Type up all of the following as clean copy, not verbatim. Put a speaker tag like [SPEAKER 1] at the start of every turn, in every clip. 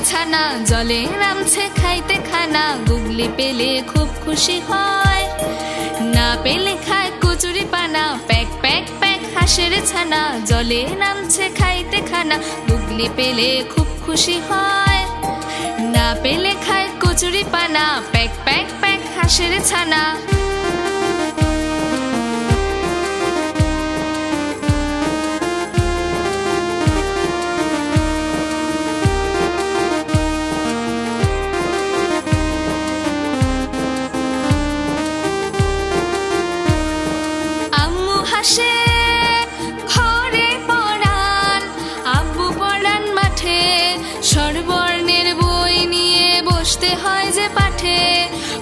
[SPEAKER 1] ছানা জলে নামছে খাইতে খানা, গুগলি পেলে খুব খুশি হয়। না পেলে খায় কচুরি পানা, প্যাক প্যাক প্যাক হাঁসের ছানা জলে নামছে খাইতে খানা, গুগলি পেলে খুব খুশি হয়। না পেলে খায় কচুরি পানা, প্যাক প্যাক প্যাক হাঁসের ছানা। হাসে ঘরে পড়ান, আব্বু পড়ান মাঠে, স্বরবর্ণের বই নিয়ে বসতে হয় যে পাঠে।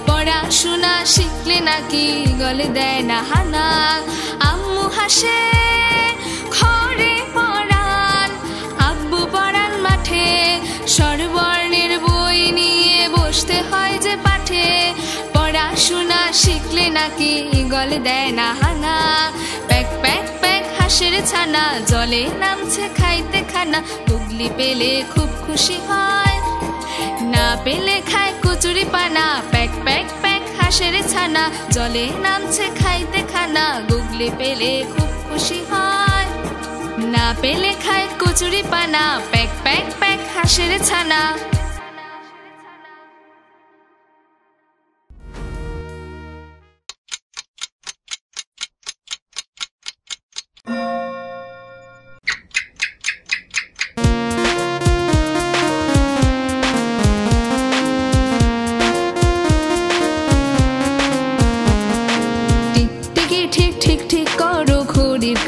[SPEAKER 1] পড়াশোনা শিখলে নাকি গলে দেয় না হানা। আম্মু হাসে ঘরে পড়ান, আব্বু পড়ান মাঠে, স্বরবর্ণের বই নিয়ে বসতে হয় যে পাঠে। পড়াশোনা শিখলে নাকি গলে দেয় না হানা। প্যাক প্যাক প্যাক হাঁসের ছানা জলে নামছে খাইতে খানা, গুগলি পেলে খুব খুশি হয়। না পেলে খায় কচুরি পানা, প্যাক প্যাক প্যাক হাঁসের ছানা জলে নামছে খাইতে খানা, গুগলি পেলে খুব খুশি হয়। না পেলে খায় কচুরি পানা, প্যাক প্যাক প্যাক হাঁসের ছানা।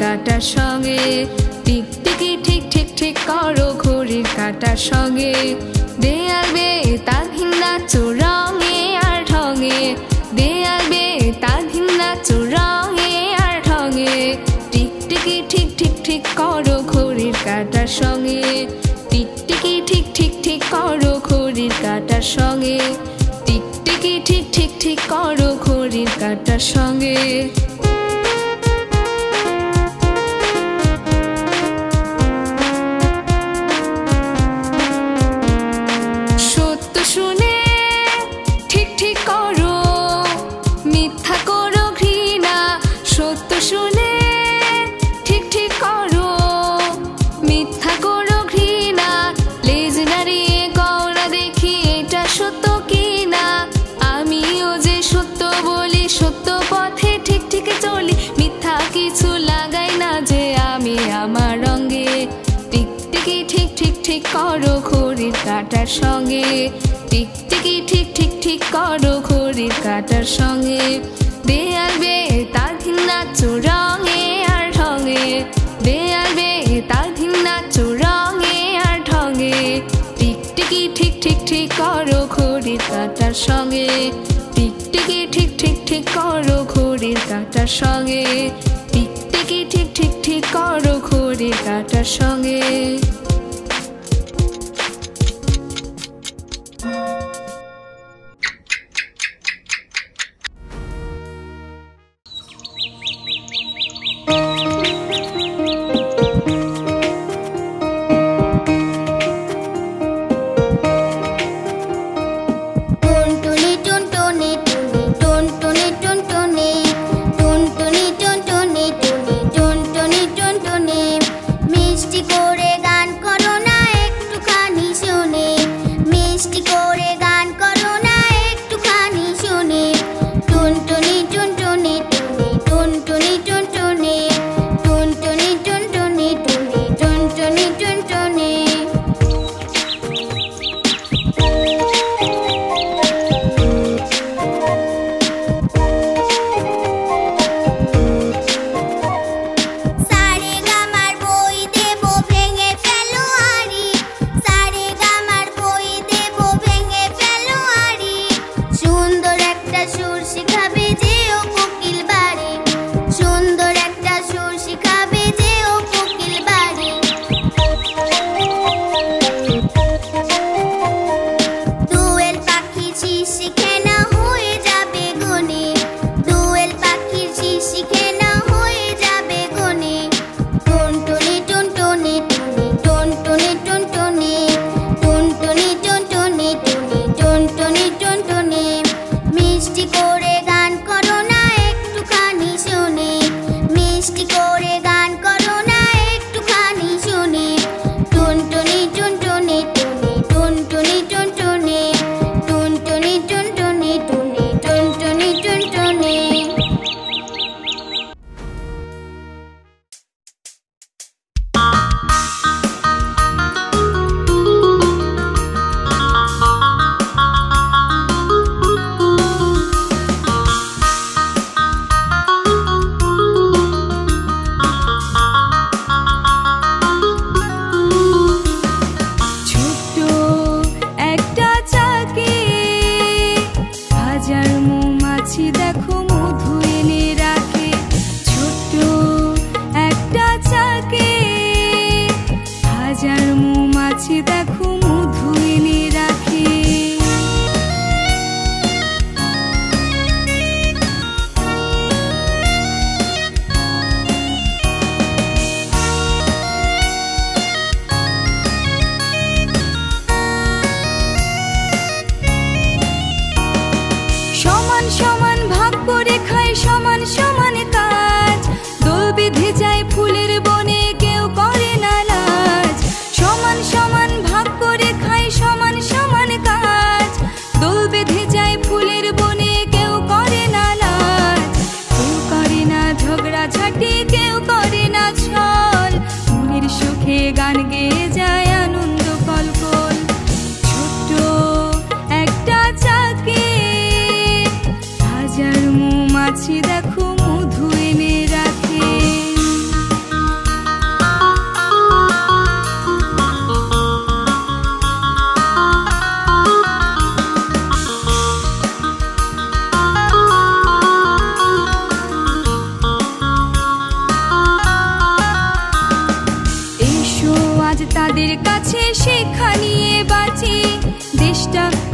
[SPEAKER 1] কাটার সঙ্গে টিকটিকি ঠিক ঠিক ঠিক করো ঘড়ির কাটার সঙ্গে। দেয়াল বেয়ে তালহীন নাচো রঙে আর ঢঙে, দেয়াল বেয়ে তালহীন নাচো রঙে আর ঢঙে। টিকটিকি ঠিক ঠিক ঠিক করো ঘড়ির কাটার সঙ্গে, টিকটিকি ঠিক ঠিক ঠিক করো ঘড়ির কাটার সঙ্গে, টিকটিকি ঠিক ঠিক ঠিক করো ঘড়ির কাটার সঙ্গে। শুনে ঠিক ঠিক করো, মিথ্যা করো ঘৃণা, সত্য শুনে ঠিক ঠিক করো, মিথ্যা করো ঘৃণা। লেজ নাড়িয়ে গওরা দেখি এটা সত্য কিনা, আমিও যে সত্য বলি, সত্য পথে ঠিক ঠিক চলি, মিথ্যা কিছু লাগাই না যে আমি আমার রঙে। টিকটিকি ঠিক ঠিক ঠিক করো ঘড়ির কাটার সঙ্গে, টিকটিকি ঠিক ঠিক ঠিক করো ঘড়ির কাটার সঙ্গে। দেয়াল বেয়ে তালহীন নাচো রঙে আর ঢঙে, দেয়াল বেয়ে তালহীন নাচো রঙে আর ঢঙে। টিকটিকি ঠিক ঠিক ঠিক করো ঘড়ির কাটার সঙ্গে, টিকটিকি ঠিক ঠিক ঠিক করো ঘড়ির কাটার সঙ্গে, টিকটিকি ঠিক ঠিক ঠিক করো ঘড়ির কাটার সঙ্গে।
[SPEAKER 2] মিষ্টি করে গান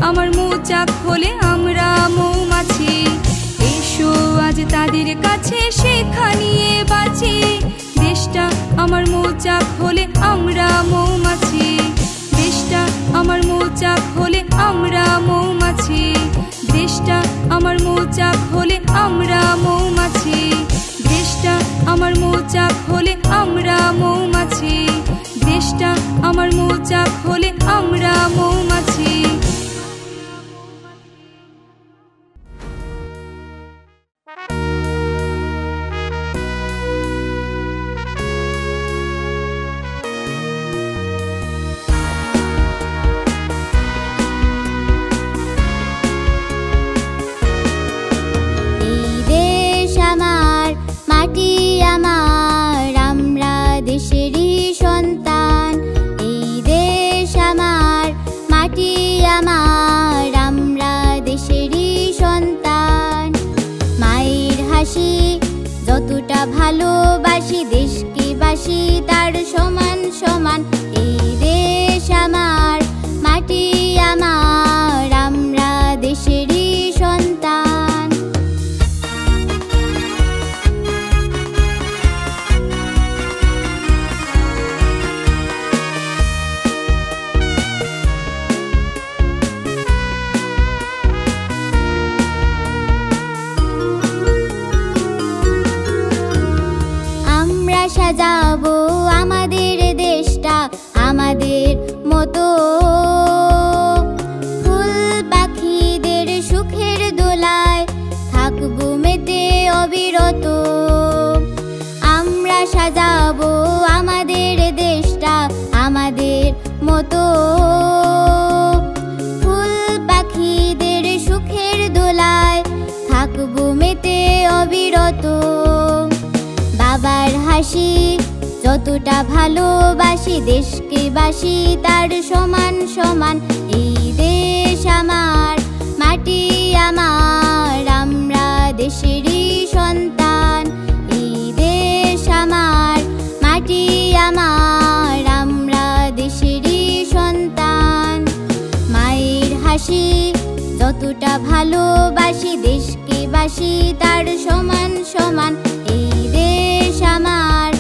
[SPEAKER 1] আমার মৌচাক হলে আমরা মৌমাছি। এসো আজ তাদের কাছে শেখা নিয়ে বাঁচি, দেশটা আমার মৌচাক হলে আমরা মৌমাছি। দেশটা আমার মৌচাক হলে আমরা মৌমাছি। দেশটা আমার মৌচাক হলে আমরা মৌমাছি। দেশটা আমার মৌচাক হলে আমরা মৌমাছি। দেশটা আমার মৌচাক হলে আমরা মৌমাছি।
[SPEAKER 2] যতটা ভালোবাসি দেশকে বাসি তার সমান সমান। এই দেশ আমার, মাটি আমার, আমরা দেশেরই সন্তান। সাজাবো আমাদের দেশটা আমাদের মতো, ফুল পাখিদের সুখের দোলায় থাকবো মেতে অবিরত। আমরা সাজাবো আমাদের দেশটা আমাদের মতো, ফুল পাখিদের সুখের দোলায় থাকবো মেতে অবিরত। বাবার হাসি যতটা ভালোবাসি দেশকে বাসি তার সমান সমান। এই দেশ আমার, মাটি আমার, আমরা দেশেরই সন্তান। এই দেশ আমার, মাটি আমার, আমরা দেশেরই সন্তান। মায়ের হাসি যতটা ভালোবাসি দেশকে বাসি তার সমান সমান। এই দেশ আমার,